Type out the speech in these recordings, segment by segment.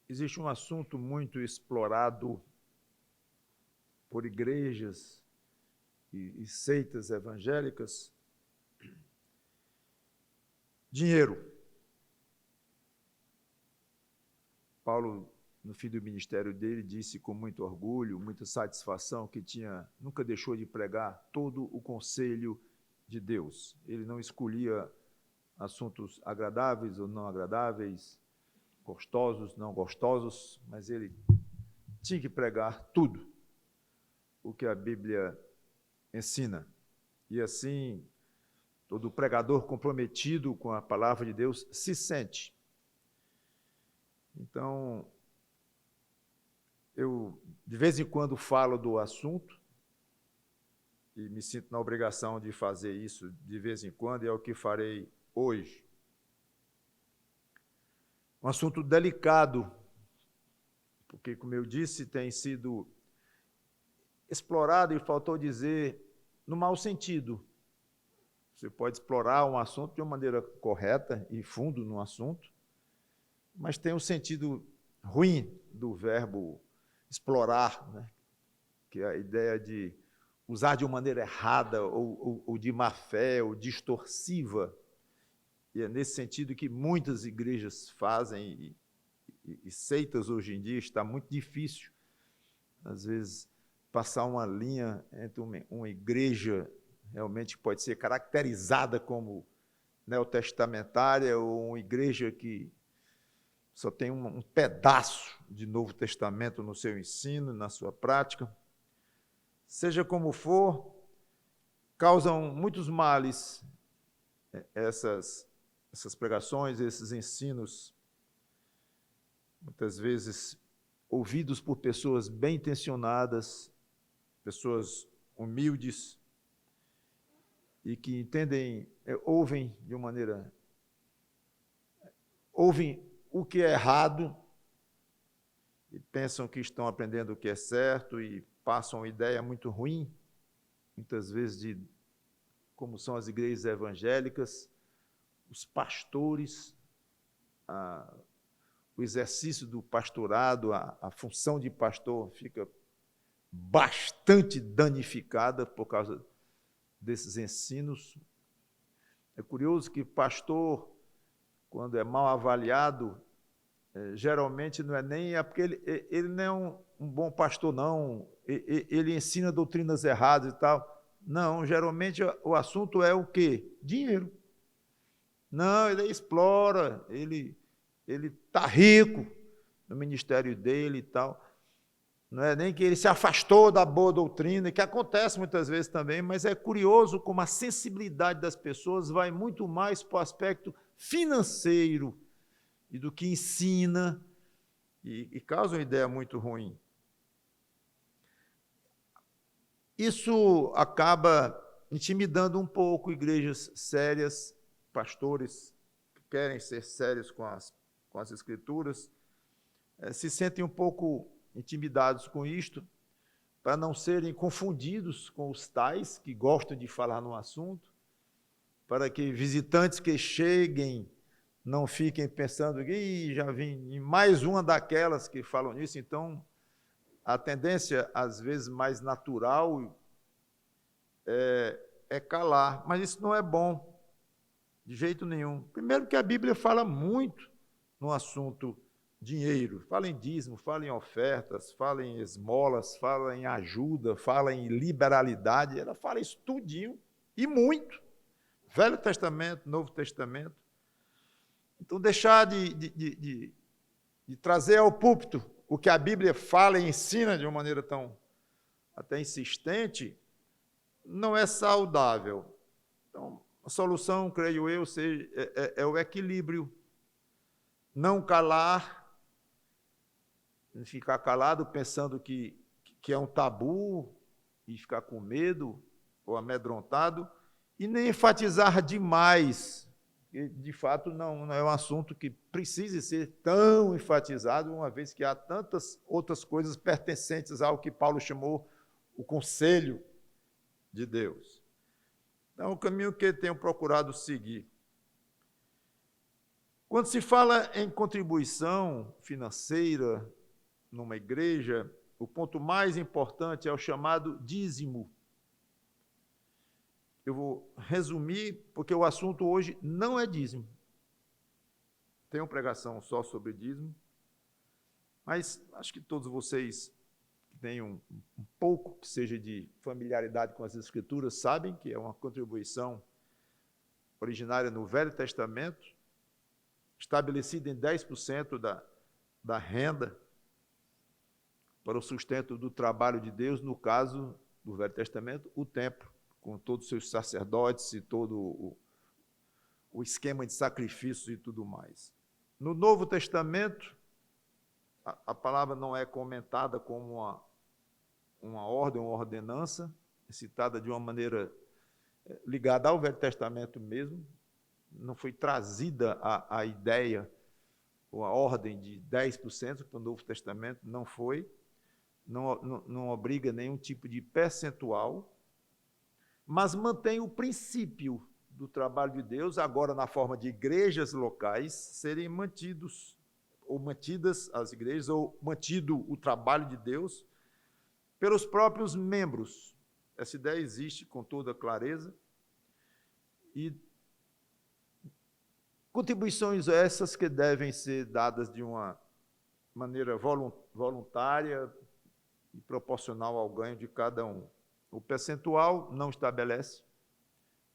existe um assunto muito explorado por igrejas e seitas evangélicas: dinheiro. Paulo, no fim do ministério dele, disse com muito orgulho, muita satisfação, que nunca deixou de pregar todo o conselho de Deus. Ele não escolhia assuntos agradáveis ou não agradáveis, gostosos, não gostosos, mas ele tinha que pregar tudo o que a Bíblia ensina. E assim, todo pregador comprometido com a palavra de Deus se sente. Então, eu de vez em quando falo do assunto e me sinto na obrigação de fazer isso de vez em quando, e é o que farei hoje. Um assunto delicado, porque, como eu disse, tem sido explorado, e faltou dizer, no mau sentido. Você pode explorar um assunto de uma maneira correta e fundo no assunto, mas tem um sentido ruim do verbo explorar, né? Que é a ideia de usar de uma maneira errada, ou de má fé, ou distorsiva. E é nesse sentido que muitas igrejas fazem, e seitas hoje em dia. Está muito difícil, às vezes, passar uma linha entre uma igreja realmente pode ser caracterizada como neotestamentária, ou uma igreja que só tem um pedaço de Novo Testamento no seu ensino, na sua prática. Seja como for, causam muitos males essas pregações, esses ensinos, muitas vezes ouvidos por pessoas bem intencionadas, pessoas humildes, e que entendem, ouvem de uma maneira, ouvem o que é errado e pensam que estão aprendendo o que é certo, e passam uma ideia muito ruim, muitas vezes, de como são as igrejas evangélicas, os pastores, o exercício do pastorado, a função de pastor fica bastante danificada por causa desses ensinos. É curioso que pastor, quando é mal avaliado, geralmente não é nem porque ele não é um bom pastor, não, ele ensina doutrinas erradas e tal. Não, geralmente o assunto é o quê? Dinheiro. Não, ele explora, ele está rico no ministério dele e tal. Não é nem que ele se afastou da boa doutrina, que acontece muitas vezes também, mas é curioso como a sensibilidade das pessoas vai muito mais para o aspecto financeiro e do que ensina, e causa uma ideia muito ruim. Isso acaba intimidando um pouco igrejas sérias, pastores que querem ser sérios com as Escrituras, se sentem um pouco intimidados com isto, para não serem confundidos com os tais que gostam de falar no assunto, para que visitantes que cheguem não fiquem pensando que já vim em mais uma daquelas que falam nisso. Então, a tendência, às vezes, mais natural é calar, mas isso não é bom, de jeito nenhum. Primeiro que a Bíblia fala muito no assunto dinheiro, fala em dízimo, fala em ofertas, fala em esmolas, fala em ajuda, fala em liberalidade, ela fala isso tudinho, e muito. Velho Testamento, Novo Testamento. Então, deixar de trazer ao púlpito o que a Bíblia fala e ensina de uma maneira tão até insistente, não é saudável. Então, a solução, creio eu, é o equilíbrio. Não calar, ficar calado pensando que é um tabu, e ficar com medo ou amedrontado, e nem enfatizar demais. De fato, não é um assunto que precise ser tão enfatizado, uma vez que há tantas outras coisas pertencentes ao que Paulo chamou o conselho de Deus. Então, o caminho que tenho procurado seguir. Quando se fala em contribuição financeira numa igreja, o ponto mais importante é o chamado dízimo. Eu vou resumir, porque o assunto hoje não é dízimo. Tem uma pregação só sobre dízimo, mas acho que todos vocês que têm um pouco que seja de familiaridade com as Escrituras sabem que é uma contribuição originária no Velho Testamento, estabelecida em 10% da renda para o sustento do trabalho de Deus, no caso do Velho Testamento, o templo, com todos os seus sacerdotes e todo o esquema de sacrifícios e tudo mais. No Novo Testamento, a palavra não é comentada como uma ordem, uma ordenança, é citada de uma maneira ligada ao Velho Testamento mesmo, não foi trazida a ideia ou a ordem de 10% para o Novo Testamento, não foi, não obriga nenhum tipo de percentual, mas mantém o princípio do trabalho de Deus, agora na forma de igrejas locais, serem mantidos, ou mantidas as igrejas, ou mantido o trabalho de Deus pelos próprios membros. Essa ideia existe com toda clareza. E contribuições essas que devem ser dadas de uma maneira voluntária e proporcional ao ganho de cada um. O percentual não estabelece.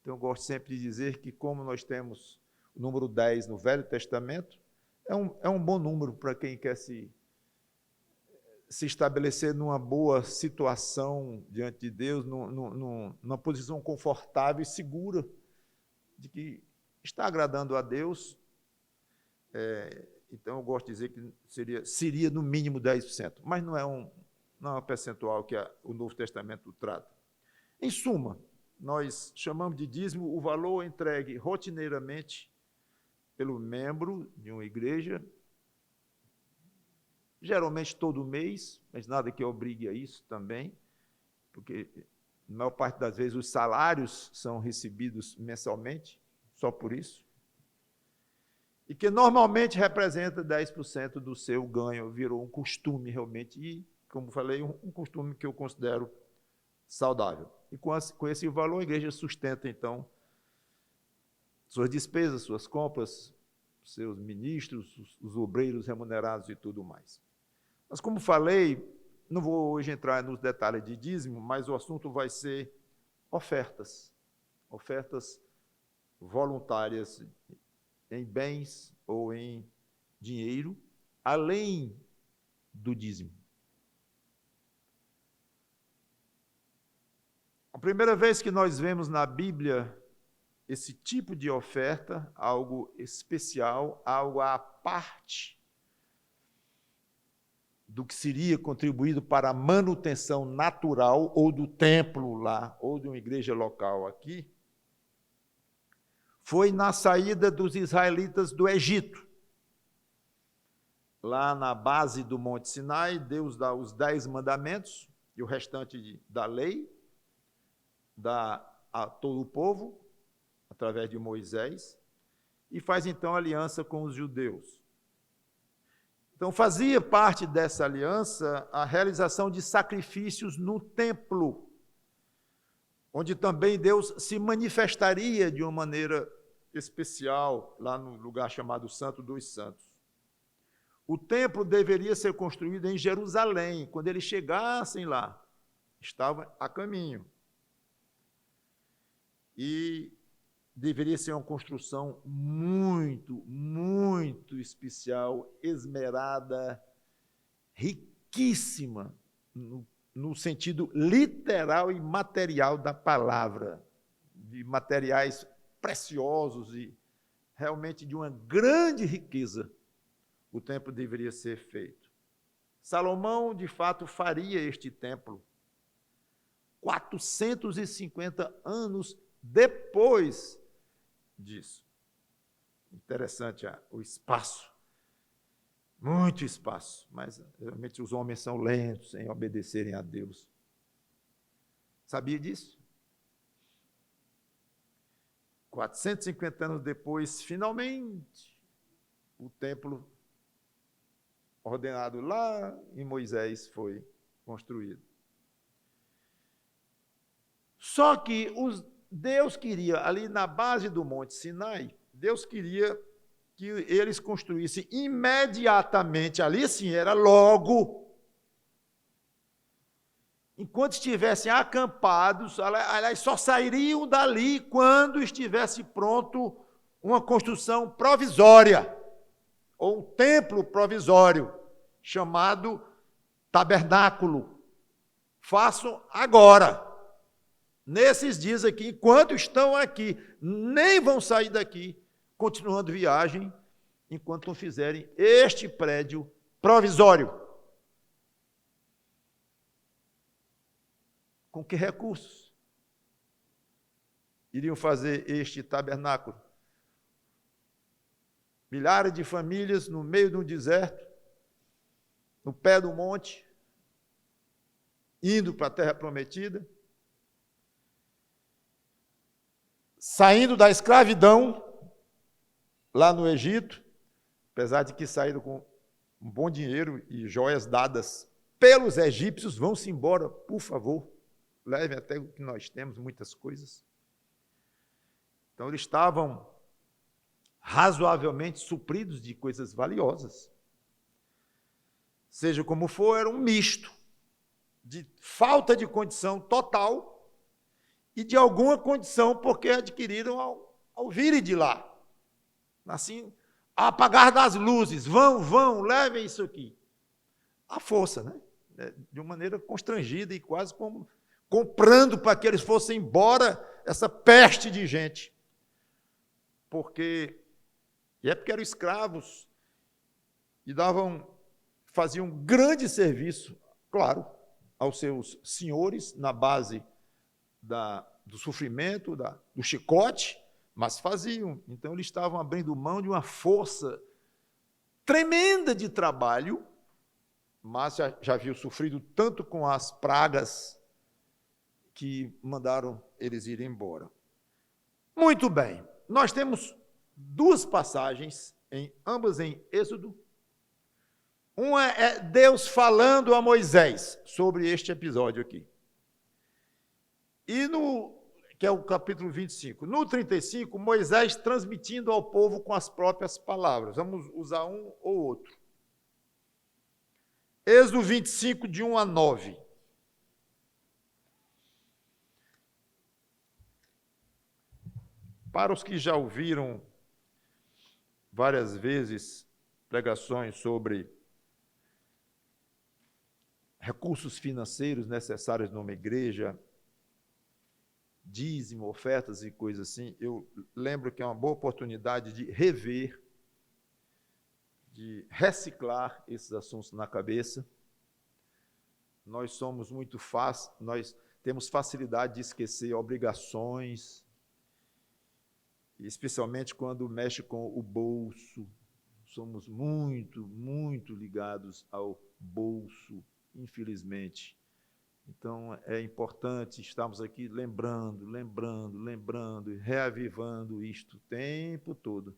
Então, eu gosto sempre de dizer que, como nós temos o número 10 no Velho Testamento, é um bom número para quem quer se estabelecer numa boa situação diante de Deus, numa posição confortável e segura de que está agradando a Deus. Então, eu gosto de dizer que seria no mínimo 10%, mas não é um percentual que o Novo Testamento trata. Em suma, nós chamamos de dízimo o valor entregue rotineiramente pelo membro de uma igreja, geralmente todo mês, mas nada que obrigue a isso também, porque na maior parte das vezes os salários são recebidos mensalmente, só por isso, e que normalmente representa 10% do seu ganho, virou um costume realmente, e, como falei, um costume que eu considero saudável. E com esse valor, a igreja sustenta, então, suas despesas, suas compras, seus ministros, os obreiros remunerados e tudo mais. Mas, como falei, não vou hoje entrar nos detalhes de dízimo, mas o assunto vai ser ofertas voluntárias em bens ou em dinheiro, além do dízimo. A primeira vez que nós vemos na Bíblia esse tipo de oferta, algo especial, algo à parte do que seria contribuído para a manutenção natural ou do templo lá, ou de uma igreja local aqui, foi na saída dos israelitas do Egito. Lá na base do Monte Sinai, Deus dá os 10 mandamentos e o restante da lei, dá a todo o povo, através de Moisés, e faz então aliança com os judeus. Então, fazia parte dessa aliança a realização de sacrifícios no templo, onde também Deus se manifestaria de uma maneira especial, lá no lugar chamado Santo dos Santos. O templo deveria ser construído em Jerusalém. Quando eles chegassem lá, estavam a caminho. E deveria ser uma construção muito, muito especial, esmerada, riquíssima, no sentido literal e material da palavra, de materiais preciosos e realmente de uma grande riqueza. O templo deveria ser feito. Salomão, de fato, faria este templo 450 anos depois disso. Interessante o espaço, muito espaço, mas realmente os homens são lentos em obedecerem a Deus. Sabia disso? 450 anos depois, finalmente, o templo ordenado lá em Moisés foi construído. Só que Deus queria, ali na base do Monte Sinai, Deus queria que eles construíssem imediatamente, ali sim, era logo, enquanto estivessem acampados, aliás, só sairiam dali quando estivesse pronto uma construção provisória, ou um templo provisório, chamado tabernáculo. Façam agora, nesses dias aqui, enquanto estão aqui, nem vão sair daqui, continuando viagem, enquanto não fizerem este prédio provisório. Com que recursos iriam fazer este tabernáculo? Milhares de famílias no meio de um deserto, no pé do monte, indo para a terra prometida, saindo da escravidão lá no Egito, apesar de que saíram com um bom dinheiro e joias dadas pelos egípcios, vão-se embora, por favor, levem até o que nós temos, muitas coisas. Então, eles estavam razoavelmente supridos de coisas valiosas. Seja como for, era um misto de falta de condição total e de alguma condição porque adquiriram ao virem de lá. Assim, apagar das luzes, vão, levem isso aqui. À força, né? De uma maneira constrangida e quase como comprando para que eles fossem embora essa peste de gente. Porque eram escravos e faziam um grande serviço, claro, aos seus senhores, na base do sofrimento, do chicote, mas faziam. Então, eles estavam abrindo mão de uma força tremenda de trabalho, mas já haviam sofrido tanto com as pragas que mandaram eles irem embora. Muito bem, nós temos duas passagens, ambas em Êxodo. Uma é Deus falando a Moisés sobre este episódio aqui. E que é o capítulo 25. No 35, Moisés transmitindo ao povo com as próprias palavras. Vamos usar um ou outro. Êxodo 25, de 1 a 9. Para os que já ouviram várias vezes pregações sobre recursos financeiros necessários numa igreja, dízimo, ofertas e coisas assim, eu lembro que é uma boa oportunidade de rever, de reciclar esses assuntos na cabeça. Nós somos muito fáceis, nós temos facilidade de esquecer obrigações, especialmente quando mexe com o bolso. Somos muito, muito ligados ao bolso, infelizmente. Então, é importante estarmos aqui lembrando, reavivando isto o tempo todo.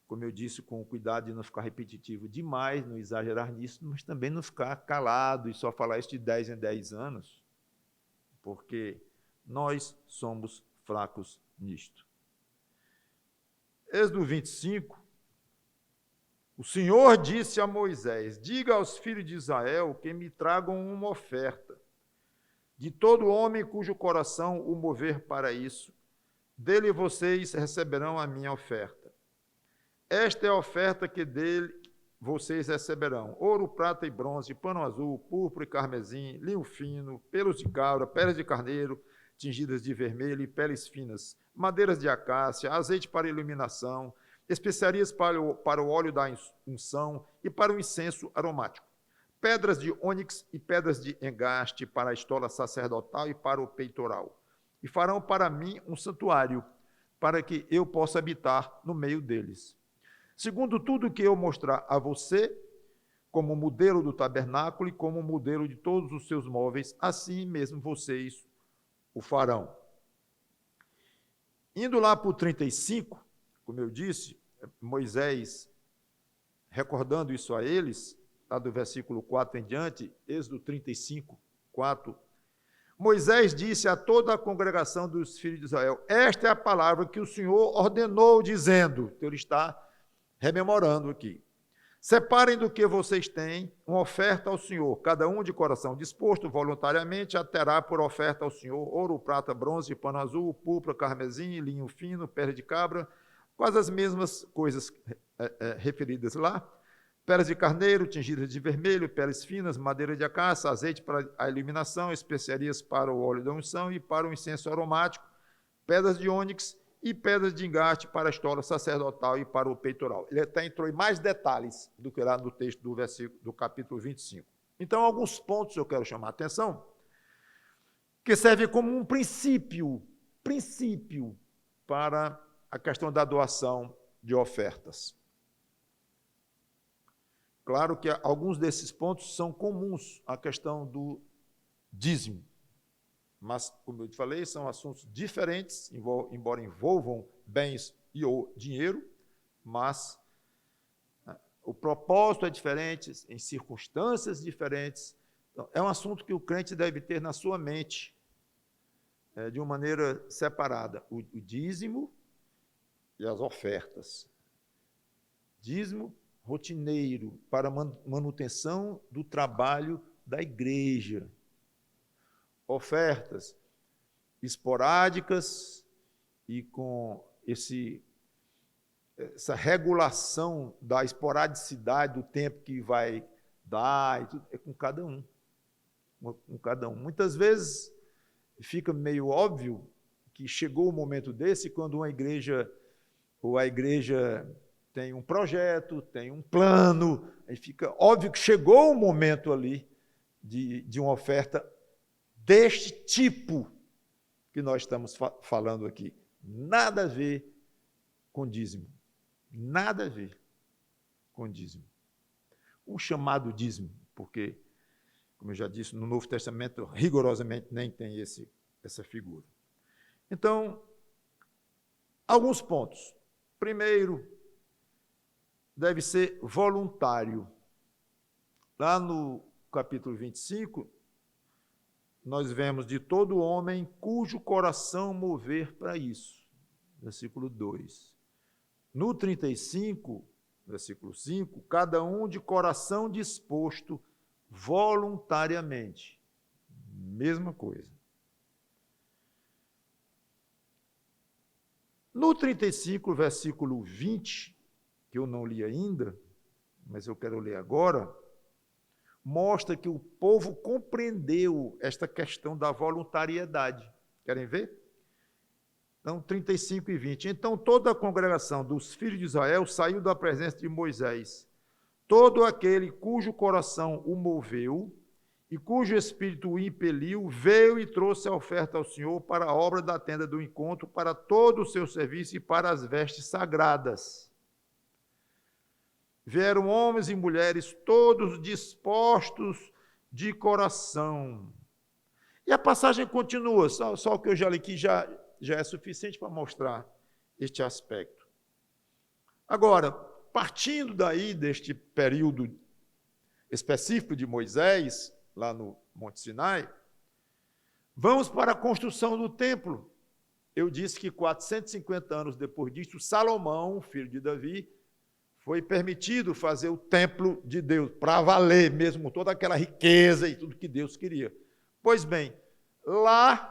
Como eu disse, com o cuidado de não ficar repetitivo demais, não exagerar nisso, mas também não ficar calado e só falar isso de 10 em 10 anos, porque nós somos fracos nisto. Êxodo 25, o Senhor disse a Moisés: diga aos filhos de Israel que me tragam uma oferta. De todo homem cujo coração o mover para isso, dele vocês receberão a minha oferta. Esta é a oferta que dele vocês receberão: ouro, prata e bronze, pano azul, púrpura e carmesim, linho fino, pelos de cabra, peles de carneiro, tingidas de vermelho e peles finas, madeiras de acácia, azeite para iluminação, especiarias para o óleo da unção e para o incenso aromático, pedras de ônix e pedras de engaste para a estola sacerdotal e para o peitoral. E farão para mim um santuário, para que eu possa habitar no meio deles. Segundo tudo que eu mostrar a você, como modelo do tabernáculo e como modelo de todos os seus móveis, assim mesmo vocês o farão. Indo lá para o 35, como eu disse, Moisés recordando isso a eles, lá do versículo 4 em diante, Êxodo 35, 4, Moisés disse a toda a congregação dos filhos de Israel, esta é a palavra que o Senhor ordenou, dizendo, então ele está rememorando aqui, separem do que vocês têm uma oferta ao Senhor, cada um de coração disposto, voluntariamente, a terá por oferta ao Senhor ouro, prata, bronze, pano azul, púrpura, carmesim, linho fino, pele de cabra, quase as mesmas coisas referidas lá, peles de carneiro, tingidas de vermelho, peles finas, madeira de acácia, azeite para a iluminação, especiarias para o óleo da unção e para o incenso aromático, pedras de ônix e pedras de engate para a estola sacerdotal e para o peitoral. Ele até entrou em mais detalhes do que lá no texto do versículo do capítulo 25. Então, alguns pontos eu quero chamar a atenção, que serve como um princípio para a questão da doação de ofertas. Claro que alguns desses pontos são comuns à questão do dízimo, mas, como eu te falei, são assuntos diferentes, embora envolvam bens e ou dinheiro, mas o propósito é diferente, em circunstâncias diferentes. Então, é um assunto que o crente deve ter na sua mente, de uma maneira separada, o dízimo e as ofertas. Dízimo rotineiro para manutenção do trabalho da igreja. Ofertas esporádicas e com essa regulação da esporadicidade do tempo que vai dar, e tudo, é com cada um. Com cada um. Muitas vezes fica meio óbvio que chegou o momento desse quando uma igreja ou a igreja tem um projeto, tem um plano, aí fica óbvio que chegou o momento ali de uma oferta deste tipo que nós estamos falando aqui. Nada a ver com dízimo. Nada a ver com dízimo. O chamado dízimo, porque, como eu já disse, no Novo Testamento, rigorosamente nem tem essa figura. Então, alguns pontos. Primeiro, deve ser voluntário. Lá no capítulo 25, nós vemos de todo homem cujo coração mover para isso. Versículo 2. No 35, versículo 5, cada um de coração disposto voluntariamente. Mesma coisa. No 35, versículo 20, que eu não li ainda, mas eu quero ler agora, mostra que o povo compreendeu esta questão da voluntariedade. Querem ver? Então, 35 e 20. Então, toda a congregação dos filhos de Israel saiu da presença de Moisés. Todo aquele cujo coração o moveu e cujo espírito o impeliu, veio e trouxe a oferta ao Senhor para a obra da tenda do encontro, para todo o seu serviço e para as vestes sagradas. Vieram homens e mulheres, todos dispostos de coração. E a passagem continua, só o que eu já li aqui já é suficiente para mostrar este aspecto. Agora, partindo daí deste período específico de Moisés, lá no Monte Sinai, vamos para a construção do templo. Eu disse que 450 anos depois disso, Salomão, filho de Davi, foi permitido fazer o templo de Deus, para valer mesmo toda aquela riqueza e tudo que Deus queria. Pois bem, lá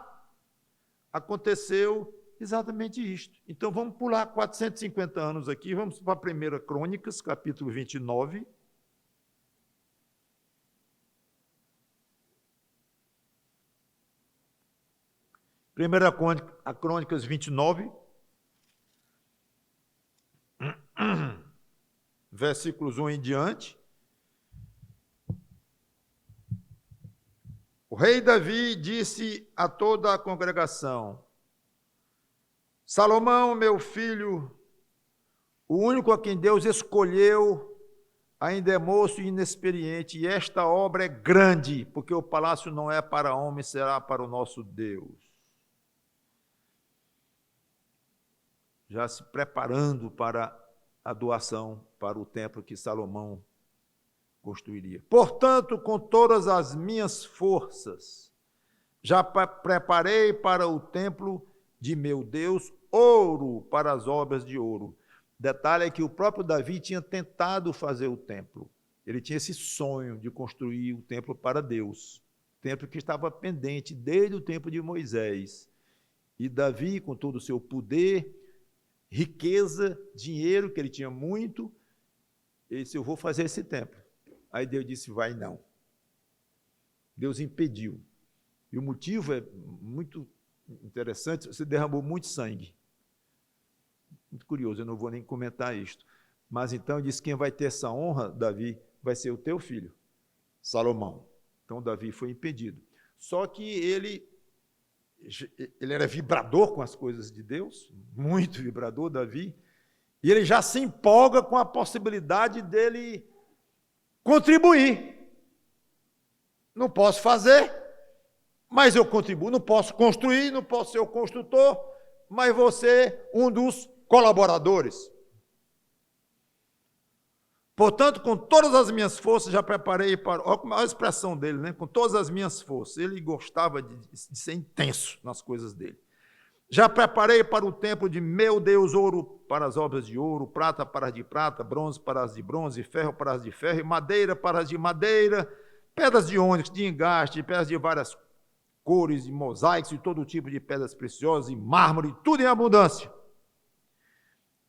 aconteceu exatamente isto. Então vamos pular 450 anos aqui, vamos para a 1 Crônicas, capítulo 29. Primeira Crônicas 29, versículos 1 em diante. O rei Davi disse a toda a congregação: Salomão, meu filho, o único a quem Deus escolheu, ainda é moço e inexperiente, e esta obra é grande, porque o palácio não é para homem, será para o nosso Deus. Já se preparando para a doação para o templo que Salomão construiria. Portanto, com todas as minhas forças, já preparei para o templo de meu Deus ouro para as obras de ouro. Detalhe é que o próprio Davi tinha tentado fazer o templo. Ele tinha esse sonho de construir o templo para Deus. Templo que estava pendente desde o tempo de Moisés. E Davi, com todo o seu poder, riqueza, dinheiro, que ele tinha muito, ele disse, eu vou fazer esse templo. Aí Deus disse, vai não. Deus impediu. E o motivo é muito interessante, você derramou muito sangue. Muito curioso, eu não vou nem comentar isto. Mas então ele disse, quem vai ter essa honra, Davi, vai ser o teu filho, Salomão. Então Davi foi impedido. Só que ele era vibrador com as coisas de Deus, muito vibrador, Davi, e ele já se empolga com a possibilidade dele contribuir. Não posso fazer, mas eu contribuo. Não posso construir, não posso ser o construtor, mas vou ser um dos colaboradores. Portanto, com todas as minhas forças, já preparei para... Olha a expressão dele, né? Com todas as minhas forças. Ele gostava de ser intenso nas coisas dele. Já preparei para o templo de meu Deus ouro para as obras de ouro, prata para as de prata, bronze para as de bronze, ferro para as de ferro, e madeira para as de madeira, pedras de ônix, de engaste, pedras de várias cores, de mosaicos e todo tipo de pedras preciosas, e mármore, tudo em abundância.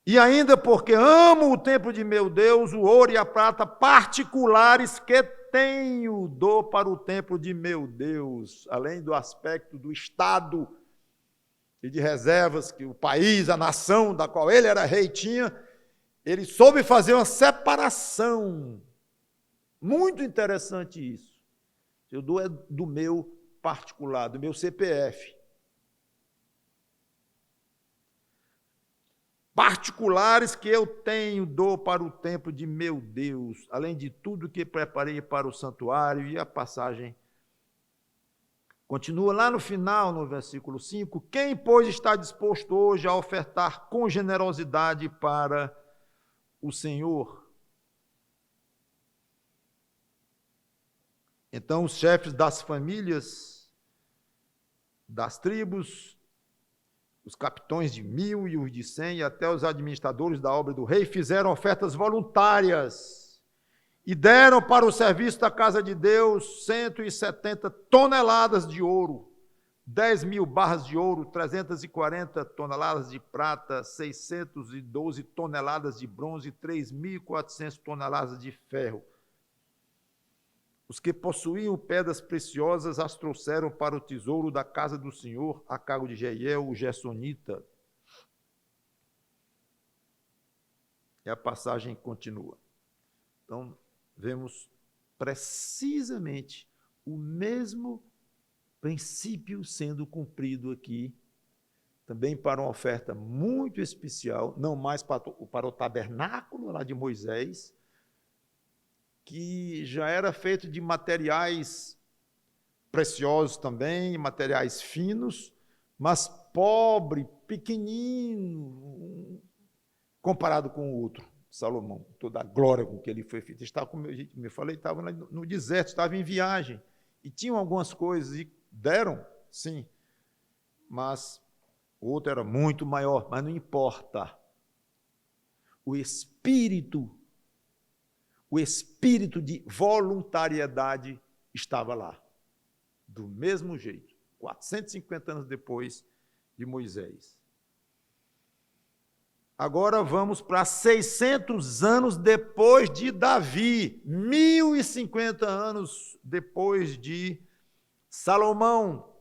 E ainda porque amo o templo de meu Deus, o ouro e a prata particulares que tenho, dou para o templo de meu Deus, além do aspecto do Estado e de reservas que o país, a nação da qual ele era rei tinha, ele soube fazer uma separação. Muito interessante isso. Eu dou é do meu particular, do meu CPF. Particulares que eu tenho, dou para o templo de meu Deus, além de tudo que preparei para o santuário. E a passagem continua lá no final, no versículo 5, quem, pois, está disposto hoje a ofertar com generosidade para o Senhor? Então, os chefes das famílias, das tribos, os capitões de 1000 e os de 100, e até os administradores da obra do rei, fizeram ofertas voluntárias e deram para o serviço da casa de Deus 170 toneladas de ouro, 10.000 barras de ouro, 340 toneladas de prata, 612 toneladas de bronze e 3.400 toneladas de ferro. Os que possuíam pedras preciosas as trouxeram para o tesouro da casa do Senhor, a cargo de Jeiel, o Gersonita. E a passagem continua. Então, vemos precisamente o mesmo princípio sendo cumprido aqui, também para uma oferta muito especial, não mais para o tabernáculo lá de Moisés, que já era feito de materiais preciosos também, materiais finos, mas pobre, pequenino, comparado com o outro, Salomão, toda a glória com que ele foi feito. Estava, como eu me falei, estava no deserto, estava em viagem, e tinham algumas coisas, e deram, sim, mas o outro era muito maior, mas não importa. O espírito de voluntariedade estava lá, do mesmo jeito, 450 anos depois de Moisés. Agora vamos para 600 anos depois de Davi, 1050 anos depois de Salomão.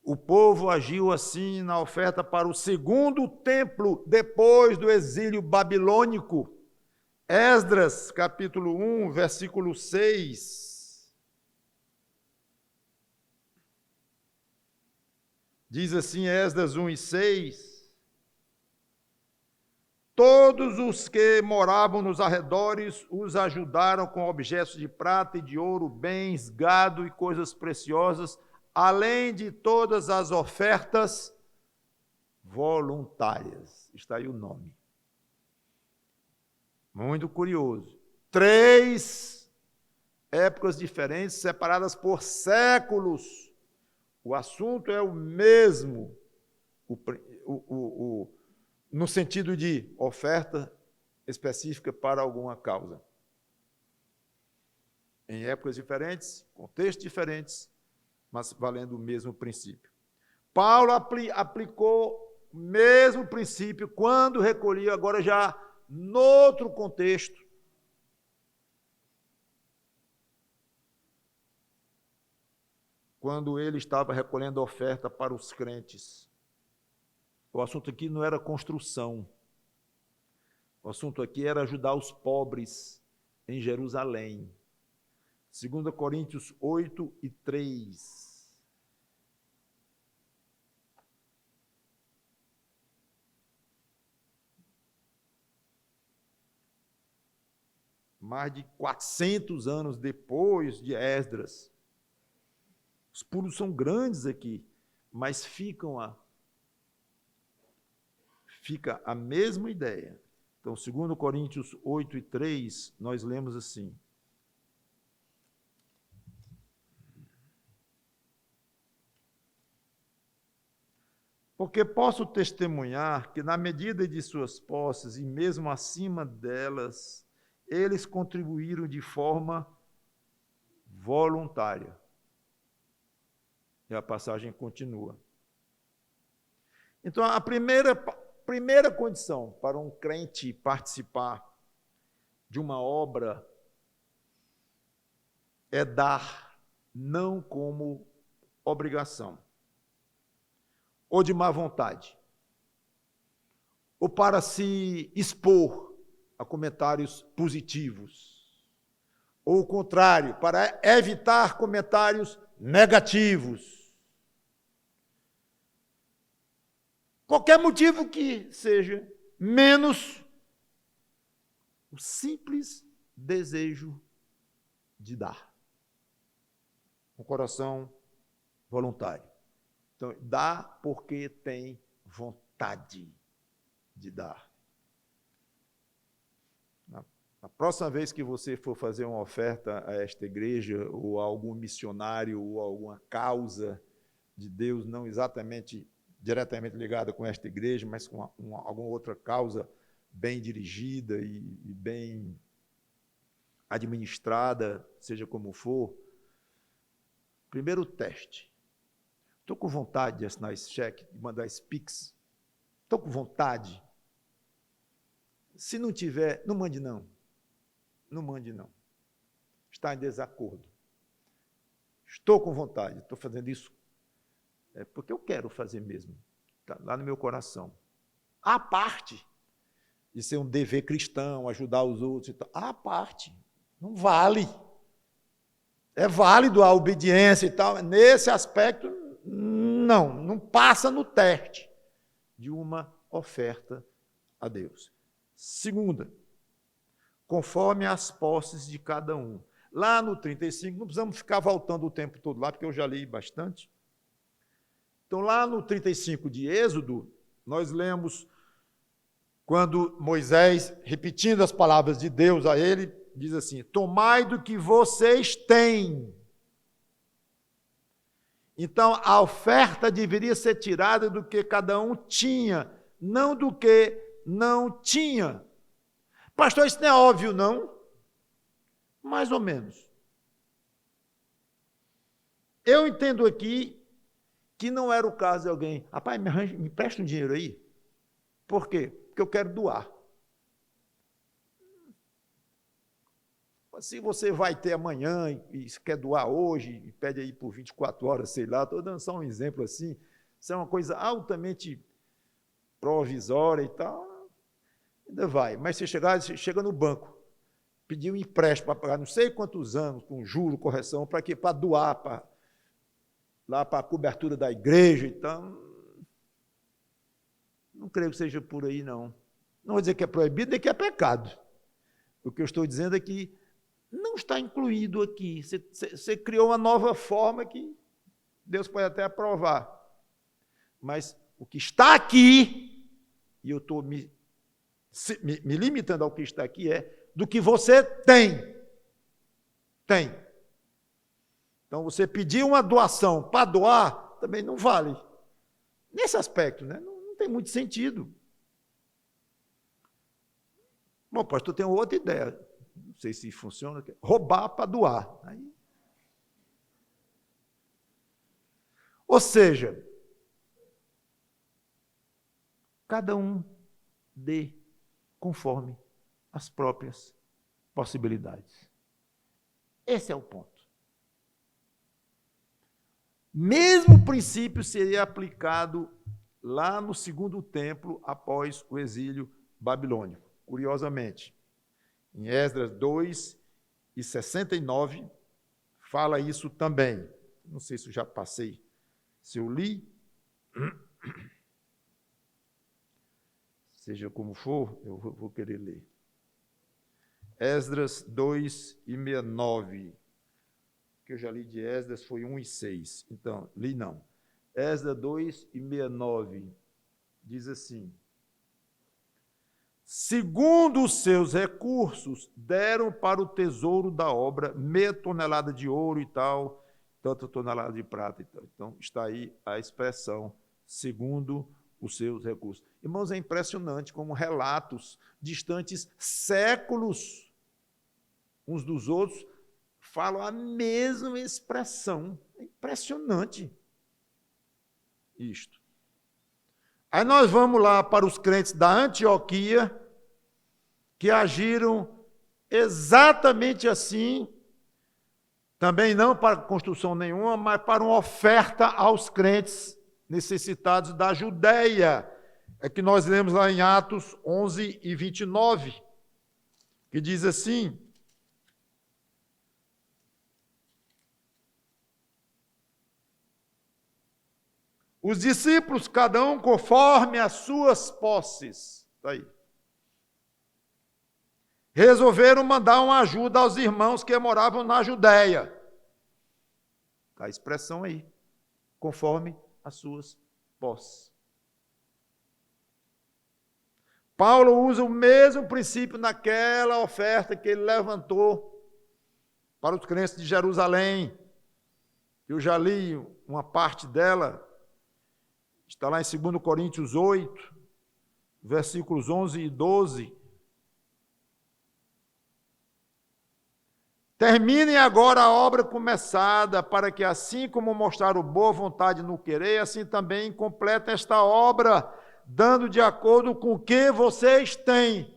O povo agiu assim na oferta para o segundo templo depois do exílio babilônico. Esdras, capítulo 1, versículo 6. Diz assim, Esdras 1 e 6. Todos os que moravam nos arredores os ajudaram com objetos de prata e de ouro, bens, gado e coisas preciosas, além de todas as ofertas voluntárias. Está aí o nome. Muito curioso. 3 épocas diferentes, separadas por séculos. O assunto é o mesmo, no sentido de oferta específica para alguma causa. Em épocas diferentes, contextos diferentes, mas valendo o mesmo princípio. Paulo aplicou o mesmo princípio quando recolhia, agora já noutro contexto, quando ele estava recolhendo oferta para os crentes. O assunto aqui não era construção. O assunto aqui era ajudar os pobres em Jerusalém. 2 Coríntios 8:3. Mais de 400 anos depois de Esdras. Os pulos são grandes aqui, mas fica a mesma ideia. Então, 2 Coríntios 8:3, nós lemos assim: porque posso testemunhar que, na medida de suas posses e mesmo acima delas, eles contribuíram de forma voluntária. E a passagem continua. Então, a primeira condição para um crente participar de uma obra é dar, não como obrigação, ou de má vontade, ou para se expor a comentários positivos, ou o contrário, para evitar comentários negativos. Qualquer motivo que seja, menos o simples desejo de dar. Um coração voluntário. Então, dá porque tem vontade de dar. A próxima vez que você for fazer uma oferta a esta igreja, ou a algum missionário, ou a alguma causa de Deus, não exatamente diretamente ligada com esta igreja, mas com alguma outra causa bem dirigida e bem administrada, seja como for, primeiro teste. Estou com vontade de assinar esse cheque, de mandar esse Pix. Estou com vontade. Se não tiver, não mande não. Não mande não. Está em desacordo. Estou com vontade, estou fazendo isso porque eu quero fazer mesmo. Está lá no meu coração. À parte de ser um dever cristão, ajudar os outros e tal. À parte. Não vale. É válido a obediência e tal. Nesse aspecto, não passa no teste de uma oferta a Deus. Segunda, conforme as posses de cada um. Lá no 35, não precisamos ficar voltando o tempo todo lá, porque eu já li bastante. Então, lá no 35 de Êxodo, nós lemos quando Moisés, repetindo as palavras de Deus a ele, diz assim: tomai do que vocês têm. Então, a oferta deveria ser tirada do que cada um tinha, não do que não tinha. Pastor, isso não é óbvio, não? Mais ou menos. Eu entendo aqui que não era o caso de alguém, rapaz, me presta um dinheiro aí. Por quê? Porque eu quero doar. Se você vai ter amanhã e quer doar hoje, e pede aí por 24 horas, sei lá, estou dando só um exemplo assim, isso é uma coisa altamente provisória e tal, ainda vai. Mas você chega no banco, pedir um empréstimo para pagar não sei quantos anos, com juro, correção, para quê? Para doar, lá para a cobertura da igreja e tal. Não creio que seja por aí, não. Não vou dizer que é proibido, nem que é pecado. O que eu estou dizendo é que não está incluído aqui. Você criou uma nova forma que Deus pode até aprovar. Mas o que está aqui, e eu estou me me limitando ao que está aqui, do que você tem. Tem. Então, você pedir uma doação para doar, também não vale. Nesse aspecto, né? Não tem muito sentido. Bom, pastor, eu tenho outra ideia. Não sei se funciona. Roubar para doar. Aí... Ou seja, cada um dê conforme as próprias possibilidades. Esse é o ponto. Mesmo princípio seria aplicado lá no segundo templo, após o exílio babilônico. Curiosamente, em Esdras 2:69, fala isso também. Não sei se eu já passei, se eu li. Seja como for, eu vou querer ler. Esdras 2:69. Que eu já li de Esdras foi 1:6. Então, li não. Esdras 2:69 diz assim: segundo os seus recursos, deram para o tesouro da obra meia tonelada de ouro e tal, tanta tonelada de prata e tal. Então, está aí a expressão, segundo os seus recursos. Irmãos, é impressionante como relatos distantes séculos uns dos outros falam a mesma expressão. É impressionante isto. Aí nós vamos lá para os crentes da Antioquia, que agiram exatamente assim, também não para construção nenhuma, mas para uma oferta aos crentes necessitados da Judéia. É que nós lemos lá em Atos 11:29, que diz assim: os discípulos, cada um conforme as suas posses, está aí, resolveram mandar uma ajuda aos irmãos que moravam na Judéia. Está a expressão aí, conforme as suas posses. Paulo usa o mesmo princípio naquela oferta que ele levantou para os crentes de Jerusalém. Eu já li uma parte dela. Está lá em 2 Coríntios 8, versículos 11 e 12. Terminem agora a obra começada, para que assim como mostraram boa vontade no querer, assim também completem esta obra, dando de acordo com o que vocês têm.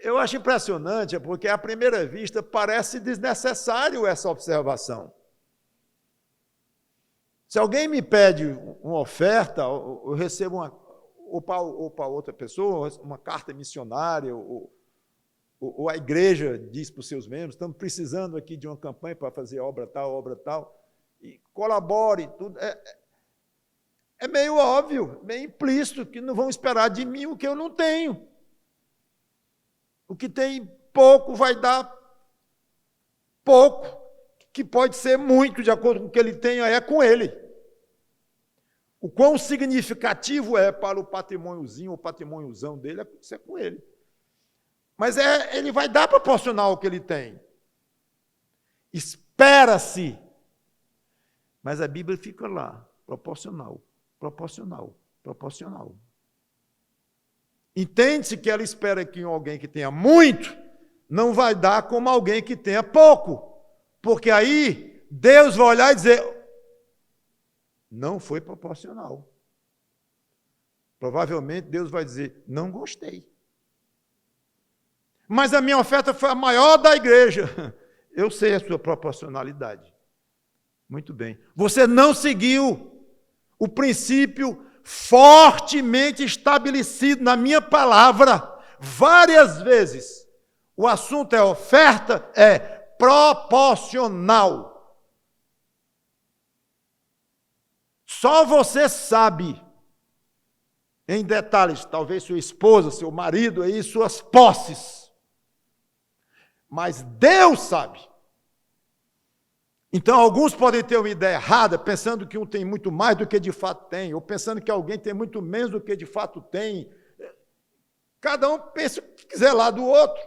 Eu acho impressionante, porque à primeira vista parece desnecessário essa observação. Se alguém me pede uma oferta, eu recebo ou para outra pessoa, uma carta missionária, ou a igreja diz para os seus membros, estamos precisando aqui de uma campanha para fazer obra tal, e colabore, tudo. É meio óbvio, meio implícito, que não vão esperar de mim o que eu não tenho. O que tem pouco vai dar pouco, que pode ser muito, de acordo com o que ele tem, é com ele. O quão significativo é para o patrimôniozinho, o patrimôniozão dele, isso é com ele. Mas ele vai dar proporcional ao que ele tem. Espera-se. Mas a Bíblia fica lá, proporcional. Entende-se que ela espera que alguém que tenha muito não vai dar como alguém que tenha pouco. Porque aí Deus vai olhar e dizer: não foi proporcional. Provavelmente Deus vai dizer: não gostei. Mas a minha oferta foi a maior da igreja. Eu sei a sua proporcionalidade. Muito bem. Você não seguiu o princípio fortemente estabelecido na minha palavra várias vezes. O assunto é oferta, é proporcional. Só você sabe, em detalhes, talvez sua esposa, seu marido, aí, suas posses. Mas Deus sabe. Então, alguns podem ter uma ideia errada, pensando que um tem muito mais do que de fato tem, ou pensando que alguém tem muito menos do que de fato tem, Cada um pensa o que quiser lá do outro.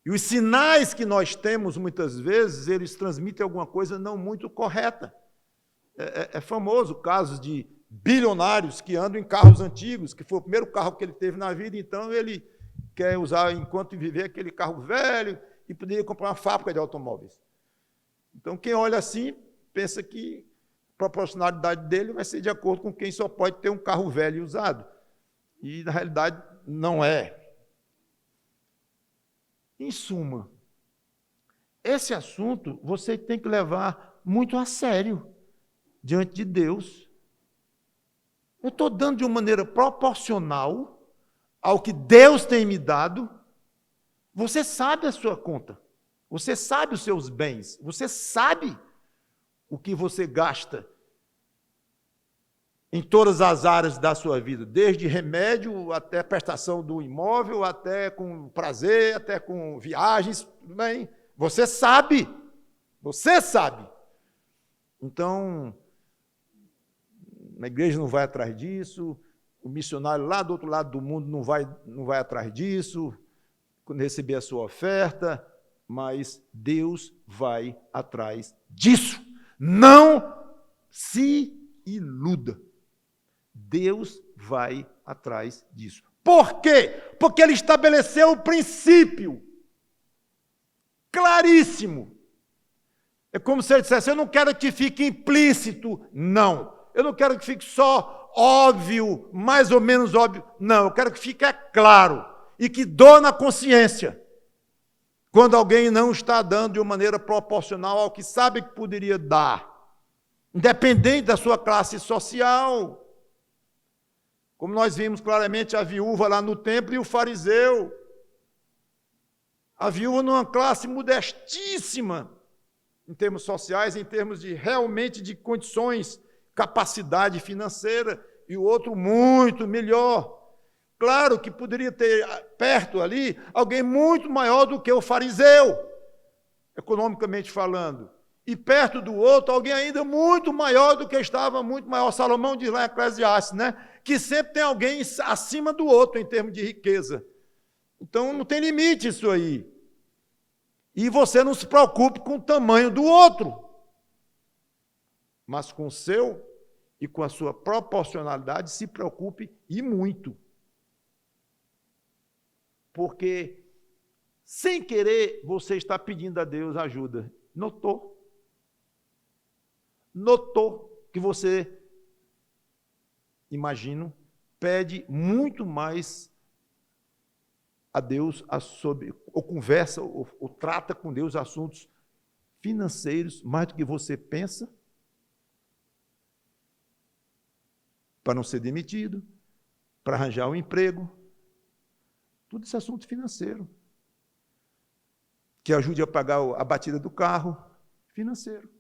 E os sinais que nós temos, muitas vezes, eles transmitem alguma coisa não muito correta. É famoso o caso de bilionários que andam em carros antigos, que foi o primeiro carro que ele teve na vida, então ele quer usar, enquanto viver, aquele carro velho e poderia comprar uma fábrica de automóveis. Então, quem olha assim, pensa que a proporcionalidade dele vai ser de acordo com quem só pode ter um carro velho e usado. E, na realidade, não é. Em suma, esse assunto você tem que levar muito a sério diante de Deus. Eu estou dando de uma maneira proporcional ao que Deus tem me dado. Você sabe a sua conta, você sabe os seus bens, você sabe o que você gasta em todas as áreas da sua vida, desde remédio até prestação do imóvel, até com prazer, até com viagens, tudo bem? Você sabe. Então, a igreja não vai atrás disso, o missionário lá do outro lado do mundo não vai atrás disso, quando receber a sua oferta, mas Deus vai atrás disso. Não se iluda. Deus vai atrás disso. Por quê? Porque ele estabeleceu o princípio claríssimo. É como se ele dissesse, eu não quero que fique implícito, não. Eu não quero que fique só óbvio, mais ou menos óbvio, não. Eu quero que fique claro e que dor na consciência quando alguém não está dando de uma maneira proporcional ao que sabe que poderia dar, independente da sua classe social. Como nós vimos claramente a viúva lá no templo e o fariseu. A viúva numa classe modestíssima, em termos sociais, em termos de realmente de condições, capacidade financeira, e o outro muito melhor. Claro que poderia ter perto ali alguém muito maior do que o fariseu, economicamente falando. E perto do outro, alguém ainda muito maior do que estava, muito maior. Salomão diz lá em Eclesiastes, né? Que sempre tem alguém acima do outro em termos de riqueza. Então, não tem limite isso aí. E você não se preocupe com o tamanho do outro, mas com o seu e com a sua proporcionalidade se preocupe e muito. Porque, sem querer, você está pedindo a Deus ajuda. Notou que você, imagino, pede muito mais a Deus ou conversa, ou trata com Deus assuntos financeiros mais do que você pensa, para não ser demitido, para arranjar um emprego, tudo esse assunto financeiro, que ajude a pagar a batida do carro, financeiro.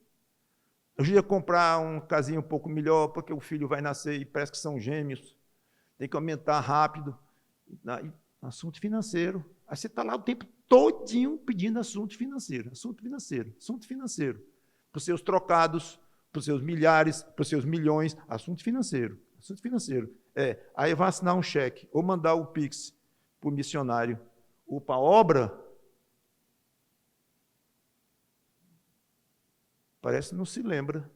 Ajude a comprar um casinho um pouco melhor, porque o filho vai nascer e parece que são gêmeos, tem que aumentar rápido. Assunto financeiro. Aí você está lá o tempo todinho pedindo assunto financeiro. Para os seus trocados, para os seus milhares, para os seus milhões, assunto financeiro. Aí vai assinar um cheque, ou mandar o Pix para o missionário, ou para a obra, parece que não se lembra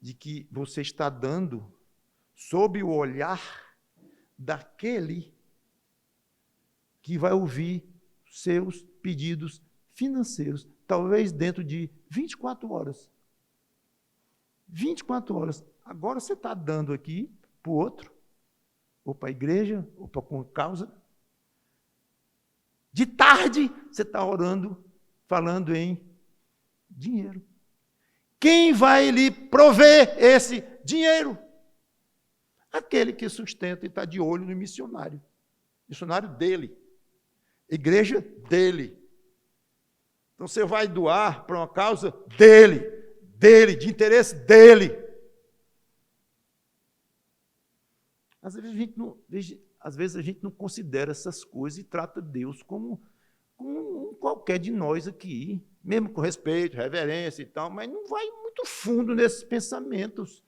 de que você está dando sob o olhar daquele que vai ouvir seus pedidos financeiros, talvez dentro de 24 horas. 24 horas. Agora você está dando aqui para o outro, ou para a igreja, ou para uma causa. De tarde, você está orando, falando em dinheiro. Quem vai lhe prover esse dinheiro? Aquele que sustenta e está de olho no missionário. Missionário dele. Igreja dele. Então você vai doar para uma causa dele, de interesse dele. Às vezes a gente não considera essas coisas e trata Deus como qualquer de nós aqui, mesmo com respeito, reverência e tal, mas não vai muito fundo nesses pensamentos.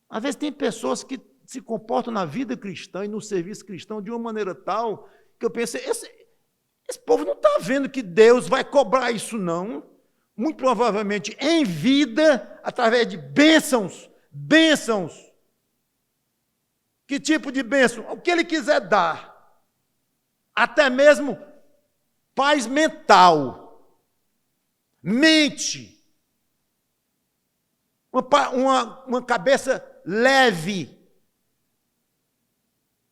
Às vezes tem pessoas que se comportam na vida cristã e no serviço cristão de uma maneira tal que eu pensei, esse povo não está vendo que Deus vai cobrar isso, não. Muito provavelmente em vida, através de bênçãos. Que tipo de bênção? O que ele quiser dar. Até mesmo paz mental. Mente. Uma cabeça leve.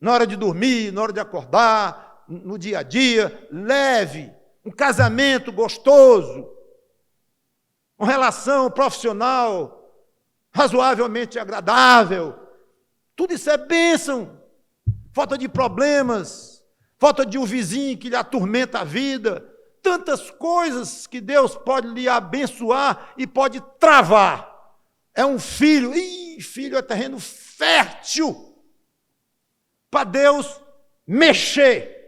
Na hora de dormir, na hora de acordar, no dia a dia, leve. Um casamento gostoso. Uma relação profissional razoavelmente agradável. Tudo isso é bênção. Falta de problemas, falta de um vizinho que lhe atormenta a vida. Tantas coisas que Deus pode lhe abençoar e pode travar. É um filho. Filho é terreno fértil para Deus mexer.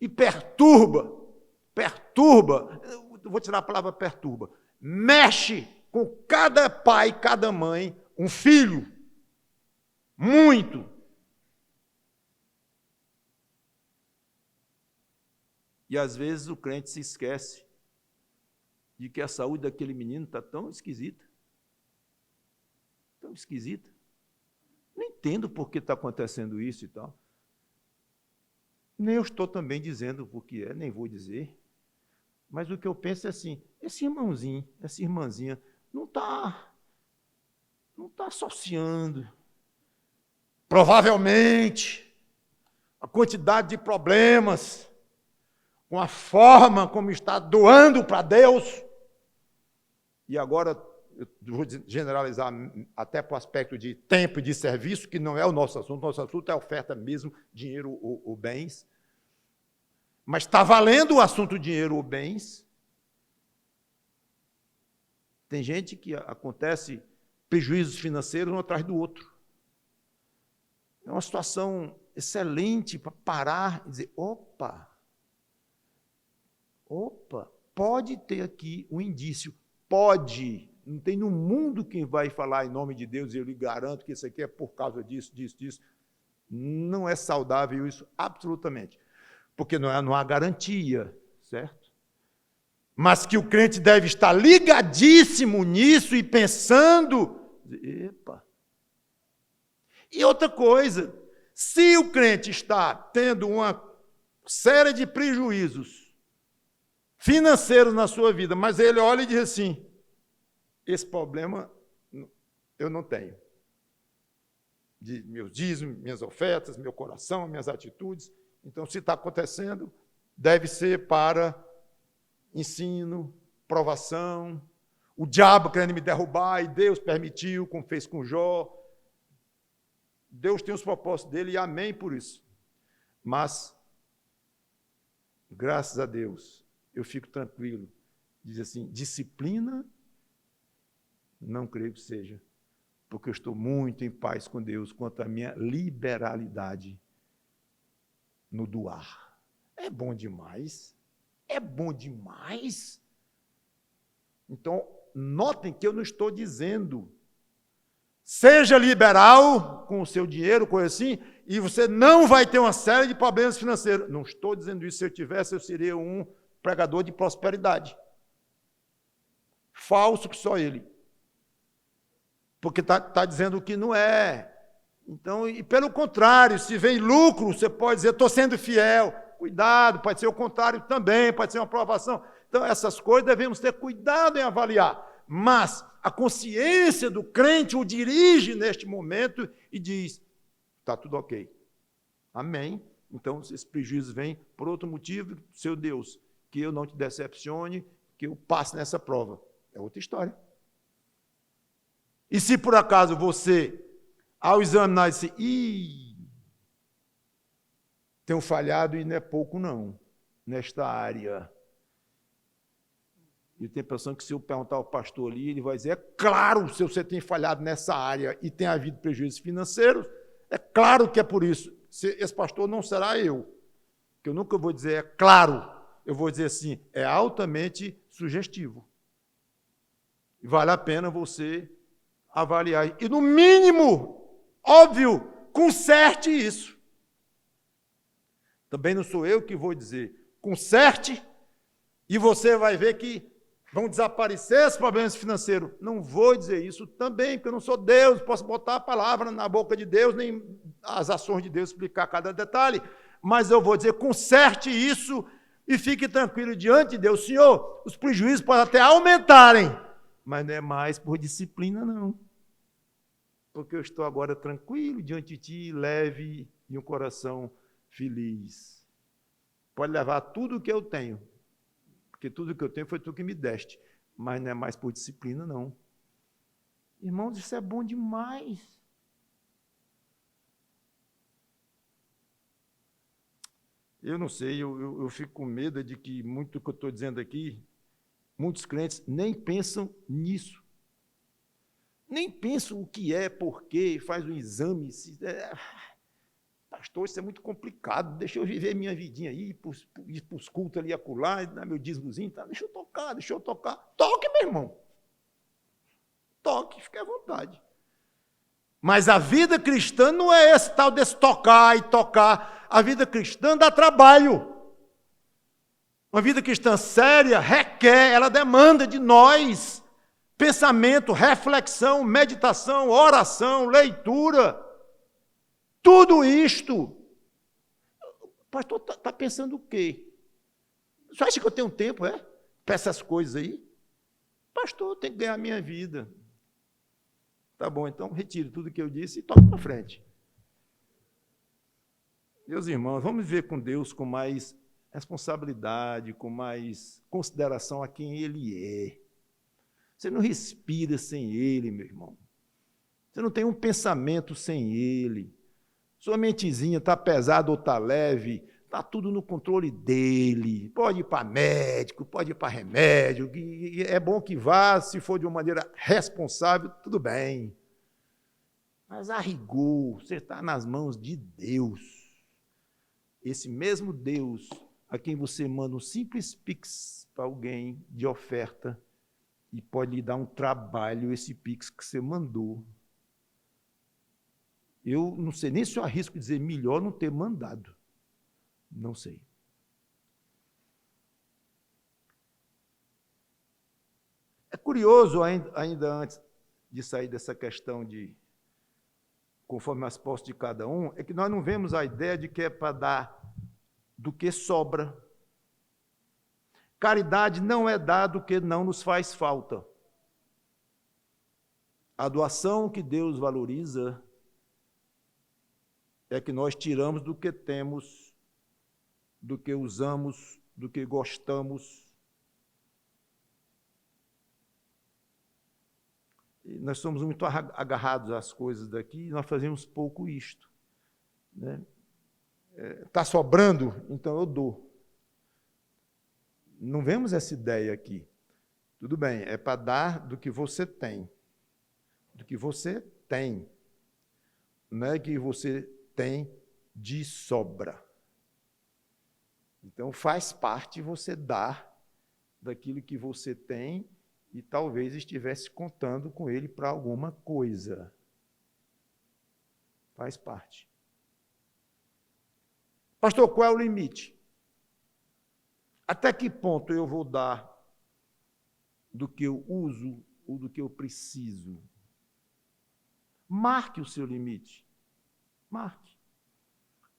E perturba. Vou tirar a palavra perturba. Mexe com cada pai, cada mãe, um filho. Muito. E às vezes o crente se esquece de que a saúde daquele menino está tão esquisita. Tão esquisita. Não entendo por que está acontecendo isso e tal. Nem eu estou também dizendo o que é, nem vou dizer. Mas o que eu penso é assim, esse irmãozinho, essa irmãzinha, não está associando, provavelmente, a quantidade de problemas com a forma como está doando para Deus. E agora, eu vou generalizar até para o aspecto de tempo e de serviço, que não é o nosso assunto é oferta mesmo, dinheiro ou bens. Mas está valendo o assunto dinheiro ou bens. Tem gente que acontece prejuízos financeiros um atrás do outro. É uma situação excelente para parar e dizer, opa, pode ter aqui um indício, pode. Não tem no mundo quem vai falar em nome de Deus e eu lhe garanto que isso aqui é por causa disso. Não é saudável isso, absolutamente. Porque não há garantia, certo? Mas que o crente deve estar ligadíssimo nisso e pensando, epa. E outra coisa, se o crente está tendo uma série de prejuízos financeiros na sua vida, mas ele olha e diz assim, esse problema eu não tenho. De meus dízimos, minhas ofertas, meu coração, minhas atitudes. Então, se está acontecendo, deve ser para ensino, provação, o diabo querendo me derrubar e Deus permitiu, como fez com Jó. Deus tem os propósitos dele e amém por isso. Mas, graças a Deus, eu fico tranquilo. Diz assim, disciplina, não creio que seja, porque eu estou muito em paz com Deus quanto à minha liberalidade no doar. É bom demais. É bom demais. Então, notem que eu não estou dizendo seja liberal com o seu dinheiro, coisa assim, e você não vai ter uma série de problemas financeiros. Não estou dizendo isso. Se eu tivesse, eu seria um pregador de prosperidade. Falso que só ele. Porque está dizendo o que não é. Então, e pelo contrário, se vem lucro, você pode dizer, estou sendo fiel. Cuidado, pode ser o contrário também, pode ser uma aprovação. Então, essas coisas devemos ter cuidado em avaliar. Mas a consciência do crente o dirige neste momento e diz, está tudo ok. Amém. Então, esses prejuízos vêm por outro motivo, seu Deus, que eu não te decepcione, que eu passe nessa prova. É outra história. E se por acaso você, ao examinar, disse, tenho falhado e não é pouco não, nesta área. E tem a impressão que se eu perguntar ao pastor ali, ele vai dizer, é claro, se você tem falhado nessa área e tem havido prejuízos financeiros, é claro que é por isso. Esse pastor não será eu. Que eu nunca vou dizer, é claro. Eu vou dizer assim, é altamente sugestivo. E vale a pena você avaliar. E, no mínimo, óbvio, conserte isso. Também não sou eu que vou dizer, conserte, e você vai ver que vão desaparecer os problemas financeiros. Não vou dizer isso também, porque eu não sou Deus, posso botar a palavra na boca de Deus, nem as ações de Deus explicar cada detalhe, mas eu vou dizer, conserte isso e fique tranquilo diante de Deus. Senhor, os prejuízos podem até aumentarem, mas não é mais por disciplina, não. Porque eu estou agora tranquilo diante de ti, leve e um coração feliz. Pode levar tudo o que eu tenho, porque tudo o que eu tenho foi tu que me deste, mas não é mais por disciplina, não. Irmãos, isso é bom demais. Eu não sei, eu fico com medo de que muito do que eu estou dizendo aqui, muitos crentes nem pensam nisso. Nem pensam o que é, por quê, faz um exame. Pastor, isso é muito complicado, deixa eu viver minha vidinha aí, ir para os cultos ali, acolá, dar meu dízimozinho, tá? Deixa eu tocar. Toque, meu irmão. Toque, fique à vontade. Mas a vida cristã não é esse tal desse tocar e tocar. A vida cristã dá trabalho. Uma vida cristã séria requer, ela demanda de nós pensamento, reflexão, meditação, oração, leitura. Tudo isto. O pastor está pensando o quê? Você acha que eu tenho tempo, para essas coisas aí? Pastor, tem que ganhar a minha vida. Tá bom, então retire tudo que eu disse e toque para frente. Meus irmãos, vamos viver com Deus com mais responsabilidade, com mais consideração a quem Ele é. Você não respira sem Ele, meu irmão. Você não tem um pensamento sem Ele. Sua mentezinha está pesada ou está leve, está tudo no controle dele. Pode ir para médico, pode ir para remédio. É bom que vá, se for de uma maneira responsável, tudo bem. Mas a rigor, você está nas mãos de Deus. Esse mesmo Deus a quem você manda um simples pix para alguém de oferta e pode lhe dar um trabalho esse pix que você mandou. Eu não sei nem se eu arrisco dizer melhor não ter mandado. Não sei. É curioso, ainda antes de sair dessa questão de conforme as posses de cada um, é que nós não vemos a ideia de que é para dar do que sobra. Caridade não é dar do que não nos faz falta. A doação que Deus valoriza é que nós tiramos do que temos, do que usamos, do que gostamos. E nós somos muito agarrados às coisas daqui e nós fazemos pouco isto. Está sobrando, então eu dou. Não vemos essa ideia aqui. Tudo bem, é para dar do que você tem. Do que você tem. Não é que você tem de sobra. Então, faz parte você dar daquilo que você tem e talvez estivesse contando com ele para alguma coisa. Faz parte. Pastor, qual é o limite? Até que ponto eu vou dar do que eu uso ou do que eu preciso? Marque o seu limite. Marque.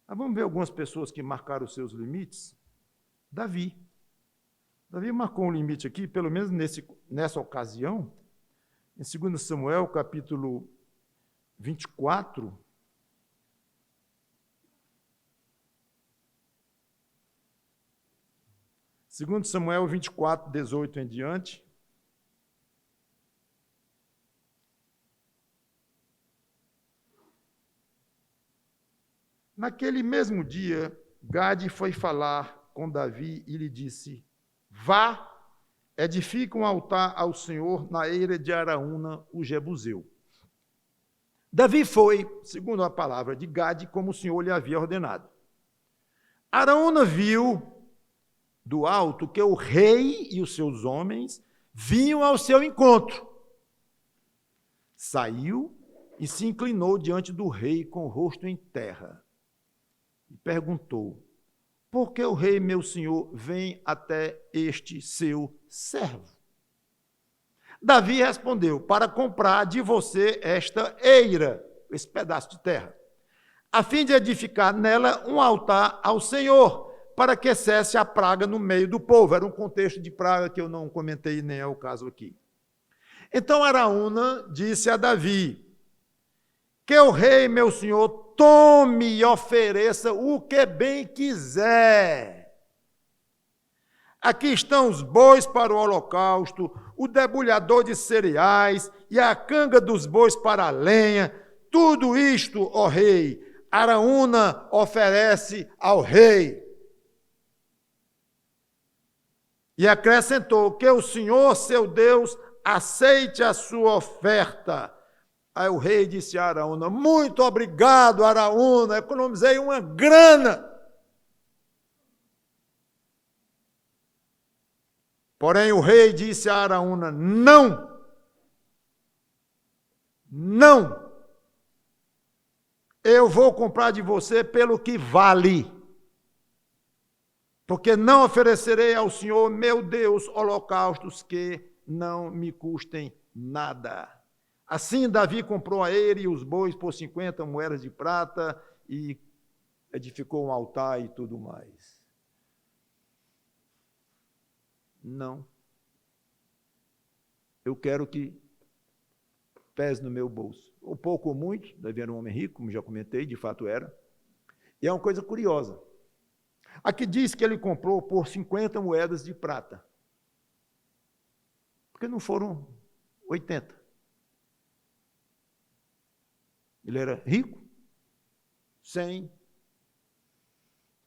Vamos ver algumas pessoas que marcaram os seus limites. Davi. Davi marcou um limite aqui, pelo menos nessa ocasião, em 2 Samuel, capítulo 24, Segundo Samuel 24, 18 em diante. Naquele mesmo dia, Gade foi falar com Davi e lhe disse: vá, edifica um altar ao Senhor na eira de Araúna, o Jebuseu. Davi foi, segundo a palavra de Gade, como o Senhor lhe havia ordenado. Araúna viu do alto que o rei e os seus homens vinham ao seu encontro. Saiu e se inclinou diante do rei com o rosto em terra. E perguntou: por que o rei, meu senhor, vem até este seu servo? Davi respondeu: para comprar de você esta eira, esse pedaço de terra, a fim de edificar nela um altar ao Senhor, para que cesse a praga no meio do povo. Era um contexto de praga que eu não comentei, nem é o caso aqui. Então Araúna disse a Davi: que o rei, meu senhor, tome e ofereça o que bem quiser. Aqui estão os bois para o holocausto, o debulhador de cereais e a canga dos bois para a lenha. Tudo isto, ó rei, Araúna oferece ao rei. E acrescentou: que o Senhor, seu Deus, aceite a sua oferta. Aí o rei disse a Araúna: muito obrigado, Araúna, economizei uma grana. Porém o rei disse a Araúna: não, não, eu vou comprar de você pelo que vale, porque não oferecerei ao Senhor, meu Deus, holocaustos que não me custem nada. Assim Davi comprou a eira e os bois por 50 moedas de prata e edificou um altar e tudo mais. Não. Eu quero que pese no meu bolso. Ou pouco ou muito, Davi era um homem rico, como já comentei, de fato era. E é uma coisa curiosa. Aqui diz que ele comprou por 50 moedas de prata. Porque não foram 80. Ele era rico, 100.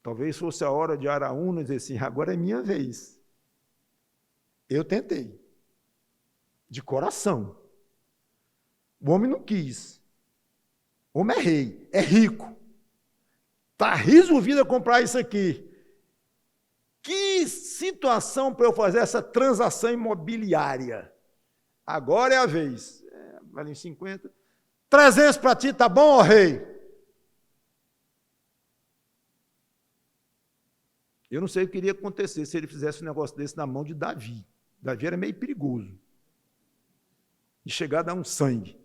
Talvez fosse a hora de Araúna dizer assim: agora é minha vez. Eu tentei, de coração. O homem não quis. O homem é rei, é rico. Está resolvido a comprar isso aqui. Que situação para eu fazer essa transação imobiliária. Agora é a vez. Vale em 50. 300 para ti, tá bom, ó rei? Eu não sei o que iria acontecer se ele fizesse um negócio desse na mão de Davi. Davi era meio perigoso. De chegar a dar um sangue.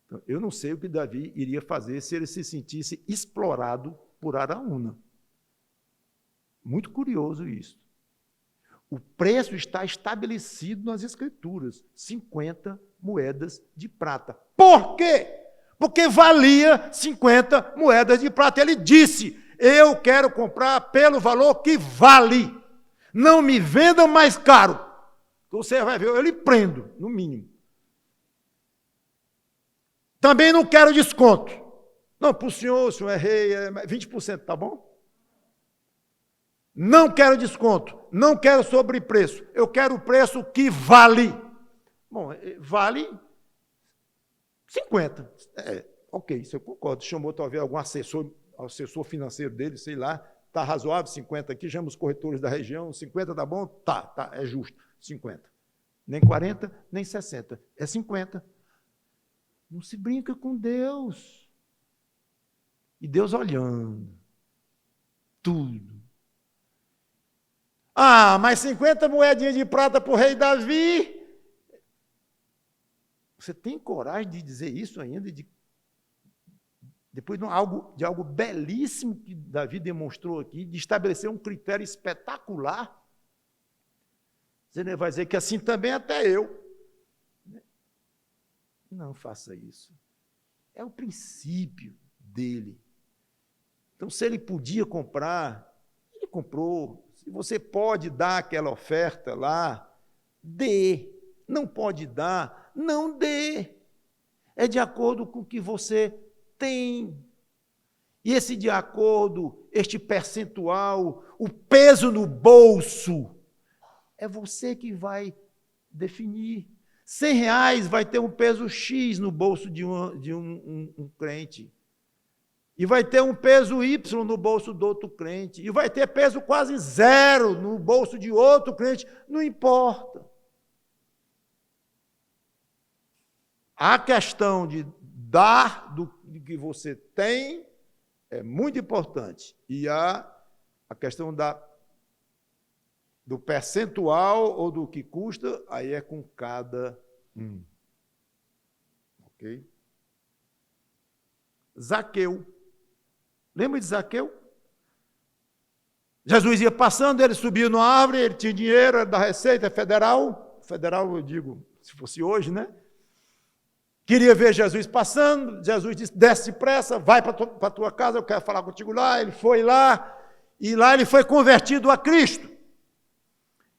Então, eu não sei o que Davi iria fazer se ele se sentisse explorado por Araúna. Muito curioso isso. O preço está estabelecido nas Escrituras. 50 moedas de prata. Por quê? Porque valia 50 moedas de prata. Ele disse: eu quero comprar pelo valor que vale. Não me vendam mais caro. Você vai ver, eu lhe prendo, no mínimo. Também não quero desconto. Não, para o senhor é rei, 20%, tá bom? Não quero desconto, não quero sobrepreço. Eu quero o preço que vale. Bom, vale 50. Ok, isso eu concordo. Chamou talvez algum assessor financeiro dele, sei lá. Está razoável 50 aqui, chama os corretores da região. 50 tá bom? Tá, é justo. 50. Nem 40, nem 60. É 50. Não se brinca com Deus. E Deus olhando. Tudo. Ah, mas 50 moedinhas de prata para o rei Davi. Você tem coragem de dizer isso ainda? Depois de algo belíssimo que Davi demonstrou aqui, de estabelecer um critério espetacular. Você vai dizer que assim também até eu. Não faça isso. É o princípio dele. Então, se ele podia comprar, ele comprou. Se você pode dar aquela oferta lá, dê. Não pode dar, não dê. É de acordo com o que você tem. E esse de acordo, este percentual, o peso no bolso, é você que vai definir. R$100 vai ter um peso X no bolso de um crente. E vai ter um peso Y no bolso do outro crente. E vai ter peso quase zero no bolso de outro crente. Não importa. a questão de dar do que você tem é muito importante. E a questão do percentual ou do que custa, aí é com cada um. Ok? Zaqueu. Lembra de Zaqueu? Jesus ia passando, ele subia numa árvore, ele tinha dinheiro, era da Receita Federal. Federal, eu digo, se fosse hoje, né? Queria ver Jesus passando, Jesus disse, desce depressa, vai para a tua casa, eu quero falar contigo lá. Ele foi lá, e lá ele foi convertido a Cristo.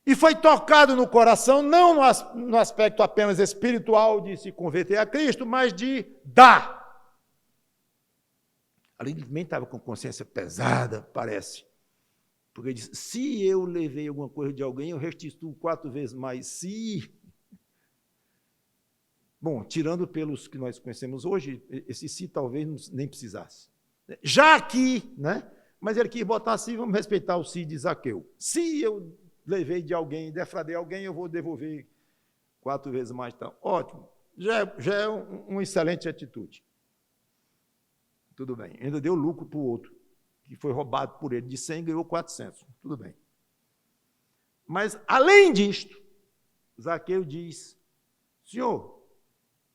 E foi tocado no coração, não no aspecto apenas espiritual de se converter a Cristo, mas de dar. Ali ele também estava com consciência pesada, parece. Porque ele disse, se eu levei alguma coisa de alguém, eu restituo 4 vezes mais. Se... Bom, tirando pelos que nós conhecemos hoje, esse se talvez nem precisasse. Já aqui, né? Mas ele quis botar assim, vamos respeitar o se de Zaqueu. Se eu levei de alguém, defraudei alguém, eu vou devolver 4 vezes mais. Então, ótimo. Já é uma excelente atitude. Tudo bem. Ainda deu lucro para o outro, que foi roubado por ele de 100 ganhou 400. Tudo bem. Mas, além disto, Zaqueu diz, Senhor,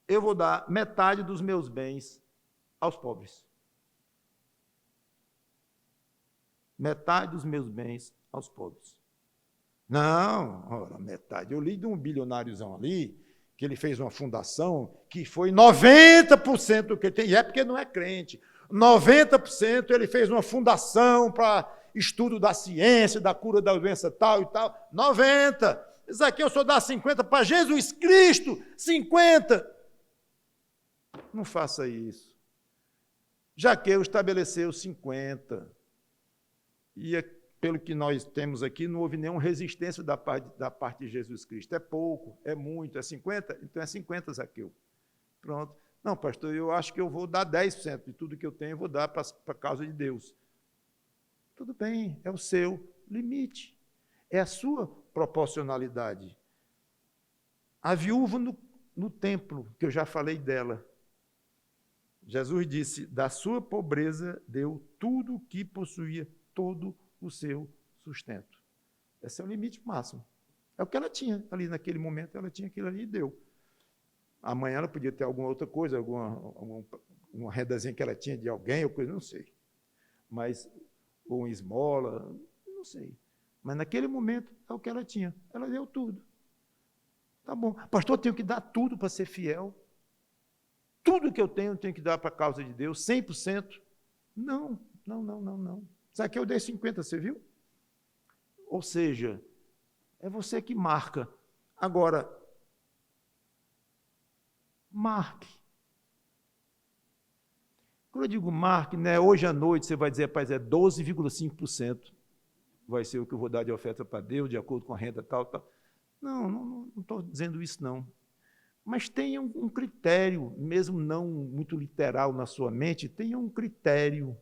eu vou dar metade dos meus bens aos pobres. Metade dos meus bens aos pobres. Não, ora, metade. Eu li de um bilionáriozão ali, que ele fez uma fundação, que foi 90% do que ele tem, e é porque não é crente. 90% ele fez uma fundação para estudo da ciência, da cura da doença tal e tal. 90%. Zaqueu só dá 50% para Jesus Cristo, 50%. Não faça isso. Zaqueu estabeleceu 50%. E, pelo que nós temos aqui, não houve nenhuma resistência da parte de Jesus Cristo. É pouco, é muito, é 50%? Então é 50%, Zaqueu. Pronto. Não, pastor, eu acho que eu vou dar 10% de tudo que eu tenho, eu vou dar para a causa de Deus. Tudo bem, é o seu limite. É a sua proporcionalidade. A viúva no templo, que eu já falei dela, Jesus disse, da sua pobreza deu tudo o que possuía, todo o seu sustento. Esse é o limite máximo. É o que ela tinha ali naquele momento, ela tinha aquilo ali e deu. Amanhã ela podia ter alguma outra coisa, uma rendazinha que ela tinha de alguém, ou coisa, não sei. Mas, ou uma esmola, não sei. Mas naquele momento é o que ela tinha. Ela deu tudo. Tá bom. Pastor, eu tenho que dar tudo para ser fiel. Tudo que eu tenho que dar para a causa de Deus, 100%. Não. Sabe que eu dei 50%, você viu? Ou seja, é você que marca. Agora, marque. Quando eu digo marque, né, hoje à noite você vai dizer, rapaz, é 12,5%. Vai ser o que eu vou dar de oferta para Deus, de acordo com a renda tal. Não estou dizendo isso, não. Mas tenha um critério, mesmo não muito literal na sua mente, tenha um critério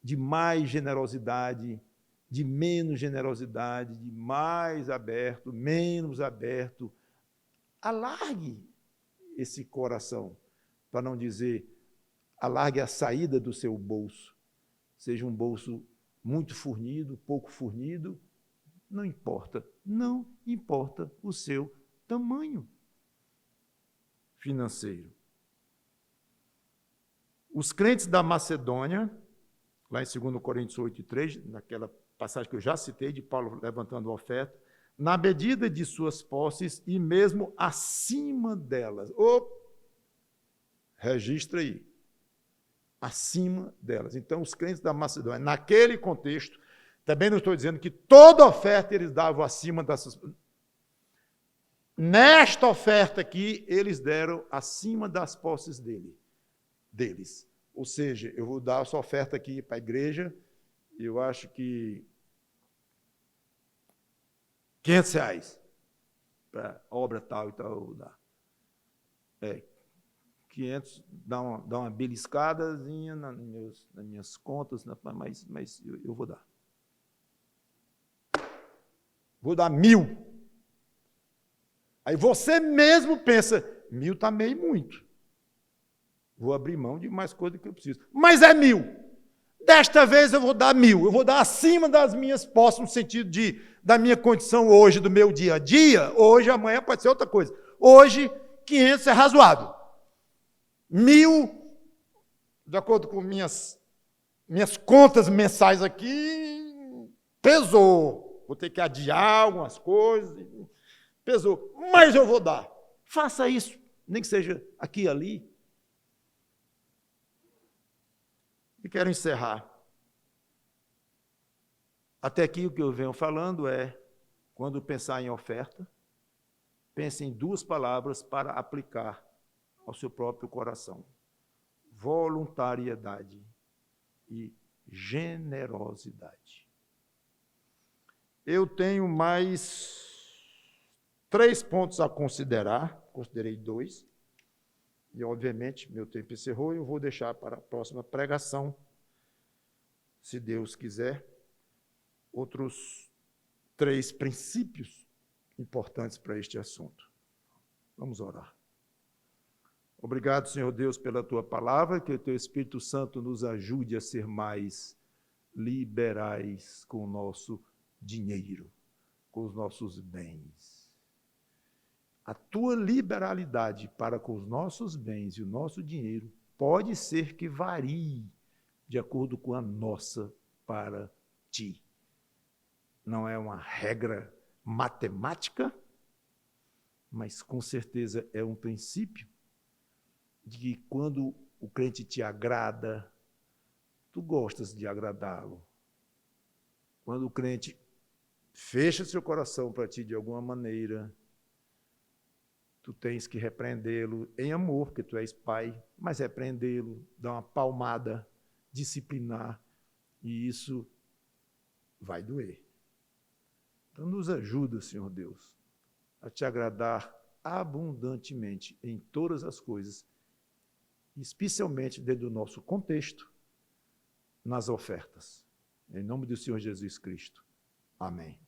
de mais generosidade, de menos generosidade, de mais aberto, menos aberto. Alargue esse coração, para não dizer, alargue a saída do seu bolso. Seja um bolso muito fornido, pouco fornido, não importa o seu tamanho financeiro. Os crentes da Macedônia, lá em 2 Coríntios 8:3, naquela passagem que eu já citei, de Paulo levantando a oferta, na medida de suas posses e mesmo acima delas. Registra aí. Acima delas. Então, os crentes da Macedônia, naquele contexto, também não estou dizendo que toda oferta eles davam acima dessas. Nesta oferta aqui, eles deram acima das posses deles. Ou seja, eu vou dar essa oferta aqui para a igreja, eu acho que R$500 para obra tal e tal, eu vou dar. 500, dá uma beliscadazinha nas minhas contas, mas eu vou dar. Vou dar 1.000. Aí você mesmo pensa, 1.000 está meio muito. Vou abrir mão de mais coisa do que eu preciso. Mas é 1.000. Desta vez eu vou dar 1.000. Eu vou dar acima das minhas posses, no sentido da minha condição hoje, do meu dia a dia. Hoje, amanhã pode ser outra coisa. Hoje, 500 é razoável. 1.000, de acordo com minhas contas mensais aqui, pesou. Vou ter que adiar algumas coisas. Pesou. Mas eu vou dar. Faça isso, nem que seja aqui e ali. E quero encerrar. Até aqui o que eu venho falando é, quando pensar em oferta, pense em 2 palavras para aplicar ao seu próprio coração: voluntariedade e generosidade. Eu tenho mais 3 pontos a considerar, considerei 2, e obviamente meu tempo encerrou e eu vou deixar para a próxima pregação, se Deus quiser, outros 3 princípios importantes para este assunto. Vamos orar. Obrigado, Senhor Deus, pela Tua palavra, que o Teu Espírito Santo nos ajude a ser mais liberais com o nosso dinheiro, com os nossos bens. A Tua liberalidade para com os nossos bens e o nosso dinheiro pode ser que varie de acordo com a nossa para Ti. Não é uma regra matemática, mas com certeza é um princípio de que quando o crente te agrada, tu gostas de agradá-lo. Quando o crente fecha seu coração para ti de alguma maneira, tu tens que repreendê-lo em amor, porque tu és pai, mas repreendê-lo, dar uma palmada, disciplinar, e isso vai doer. Então nos ajuda, Senhor Deus, a te agradar abundantemente em todas as coisas, especialmente dentro do nosso contexto, nas ofertas. Em nome do Senhor Jesus Cristo. Amém.